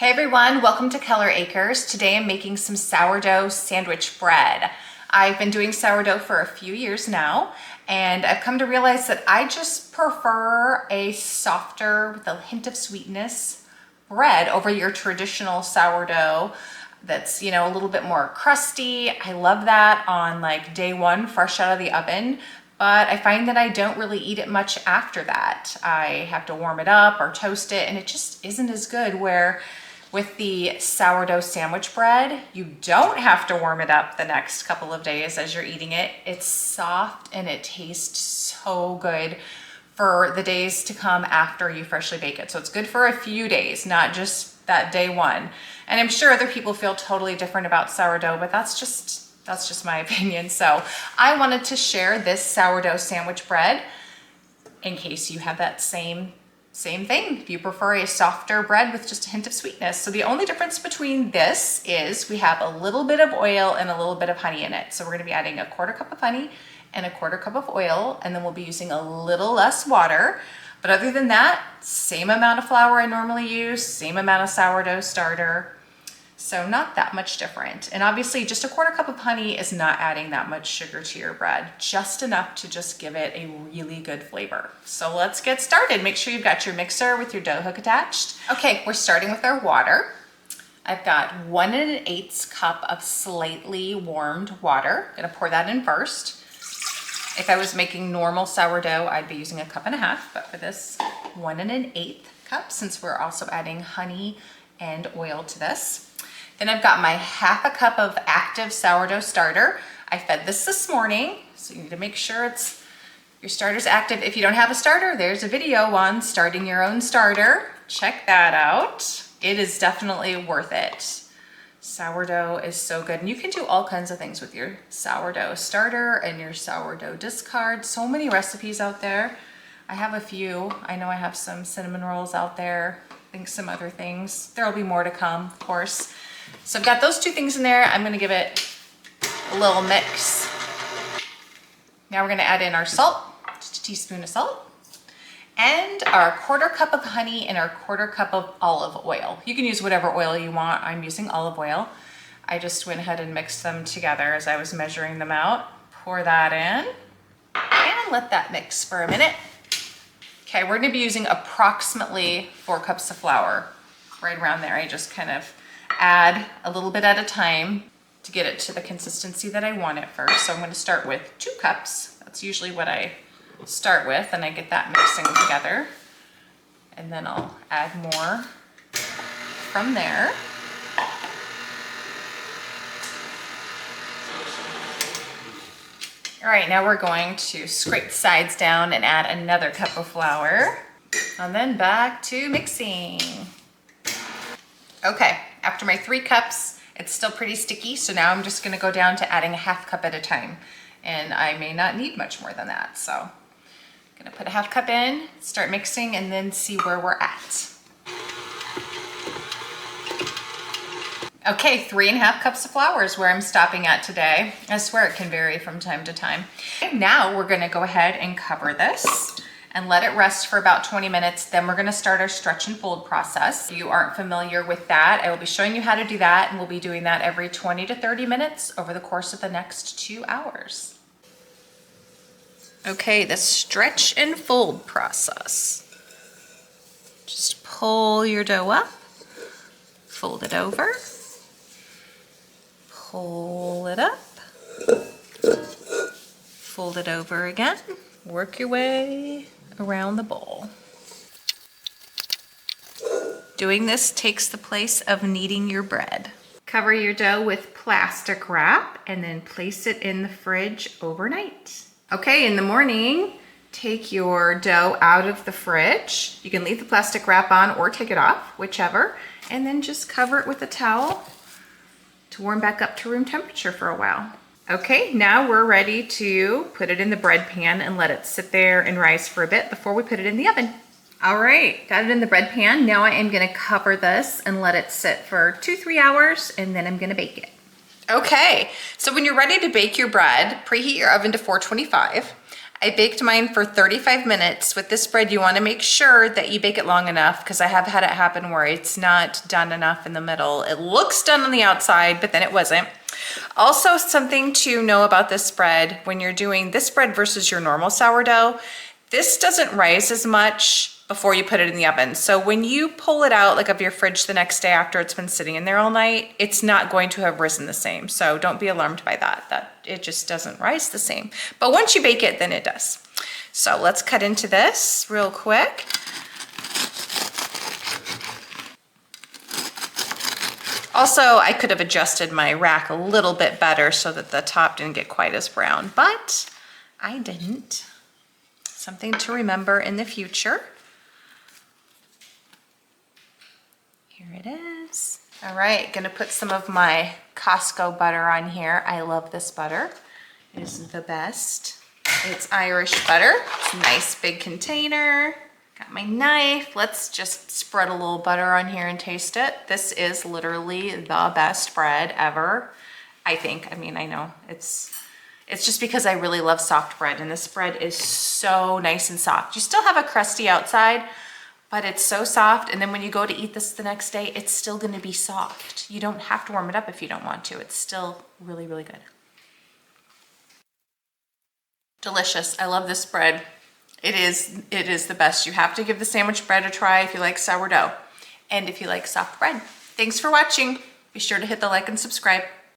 Hey everyone, welcome to Keller Acres. Today I'm making some sourdough sandwich bread. I've been doing sourdough for a few years now, and I've come to realize that I just prefer a softer, with a hint of sweetness, bread over your traditional sourdough that's, a little bit more crusty. I love that on like day one, fresh out of the oven. But I find that I don't really eat it much after that. I have to warm it up or toast it, and it just isn't as good. Where with the sourdough sandwich bread, you don't have to warm it up the next couple of days as you're eating it. It's soft and it tastes so good for the days to come after you freshly bake it. So it's good for a few days, not just that day one. And I'm sure other people feel totally different about sourdough, but that's just my opinion. So I wanted to share this sourdough sandwich bread in case you have that same thing. If you prefer a softer bread with just a hint of sweetness. So the only difference between this is we have a little bit of oil and a little bit of honey in it. So we're going to be adding a 1/4 cup of honey and a 1/4 cup of oil, and then we'll be using a little less water. But other than that, same amount of flour I normally use, same amount of sourdough starter. So not that much different. And obviously just a 1/4 cup of honey is not adding that much sugar to your bread, just enough to just give it a really good flavor. So let's get started. Make sure you've got your mixer with your dough hook attached. Okay, we're starting with our water. I've got 1 1/8 cup of slightly warmed water. I'm gonna pour that in first. If I was making normal sourdough, I'd be using 1.5 cups, but for this, 1 1/8 cup, since we're also adding honey and oil to this. Then I've got my 1/2 cup of active sourdough starter. I fed this morning, so you need to make sure your starter's active. If you don't have a starter, there's a video on starting your own starter. Check that out. It is definitely worth it. Sourdough is so good, and you can do all kinds of things with your sourdough starter and your sourdough discard. So many recipes out there. I have a few. I know I have some cinnamon rolls out there. I think some other things. There'll be more to come, of course. So I've got those two things in there. I'm gonna give it a little mix. Now we're gonna add in our salt, just a teaspoon of salt, and our 1/4 cup of honey and our 1/4 cup of olive oil. You can use whatever oil you want. I'm using olive oil. I just went ahead and mixed them together as I was measuring them out. Pour that in and let that mix for a minute. Okay, we're gonna be using approximately 4 cups of flour, right around there. I just kind of add a little bit at a time to get it to the consistency that I want it first. So I'm gonna start with 2 cups. That's usually what I start with, and I get that mixing together. And then I'll add more from there. All right, now we're going to scrape the sides down and add another cup of flour. And then back to mixing. Okay, after my 3 cups, it's still pretty sticky, so now I'm just gonna go down to adding a 1/2 cup at a time. And I may not need much more than that, so I'm gonna put a 1/2 cup in, start mixing, and then see where we're at. Okay, 3.5 cups of flour is where I'm stopping at today. I swear it can vary from time to time. Okay, now we're gonna go ahead and cover this and let it rest for about 20 minutes. Then we're gonna start our stretch and fold process. If you aren't familiar with that, I will be showing you how to do that, and we'll be doing that every 20 to 30 minutes over the course of the next 2 hours. Okay, the stretch and fold process. Just pull your dough up, fold it over, pull it up, fold it over again, work your way around the bowl. Doing this takes the place of kneading your bread. Cover your dough with plastic wrap and then place it in the fridge overnight. Okay, in the morning, take your dough out of the fridge. You can leave the plastic wrap on or take it off, whichever, and then just cover it with a towel to warm back up to room temperature for a while. Okay, now we're ready to put it in the bread pan and let it sit there and rise for a bit before we put it in the oven. All right, got it in the bread pan. Now I am gonna cover this and let it sit for 2-3 hours, and then I'm gonna bake it. Okay, so when you're ready to bake your bread, preheat your oven to 425. I baked mine for 35 minutes. With this bread, you want to make sure that you bake it long enough, because I have had it happen where it's not done enough in the middle. It looks done on the outside, but then it wasn't. Also, something to know about this bread, when you're doing this bread versus your normal sourdough, this doesn't rise as much before you put it in the oven. So when you pull it out like of your fridge the next day after it's been sitting in there all night, it's not going to have risen the same. So don't be alarmed by that it just doesn't rise the same. But once you bake it, then it does. So let's cut into this real quick. Also, I could have adjusted my rack a little bit better so that the top didn't get quite as brown, but I didn't. Something to remember in the future. Here it is. All right, gonna put some of my Costco butter on here. I love this butter. It is the best. It's Irish butter. It's a nice big container. Got my knife. Let's just spread a little butter on here and taste it. This is literally the best bread ever, I think. I mean, I know it's just because I really love soft bread, and this bread is so nice and soft. You still have a crusty outside, but it's so soft. And then when you go to eat this the next day, it's still gonna be soft. You don't have to warm it up if you don't want to. It's still really, really good. Delicious. I love this bread. It is the best. You have to give the sandwich bread a try if you like sourdough and if you like soft bread. Thanks for watching. Be sure to hit the like and subscribe.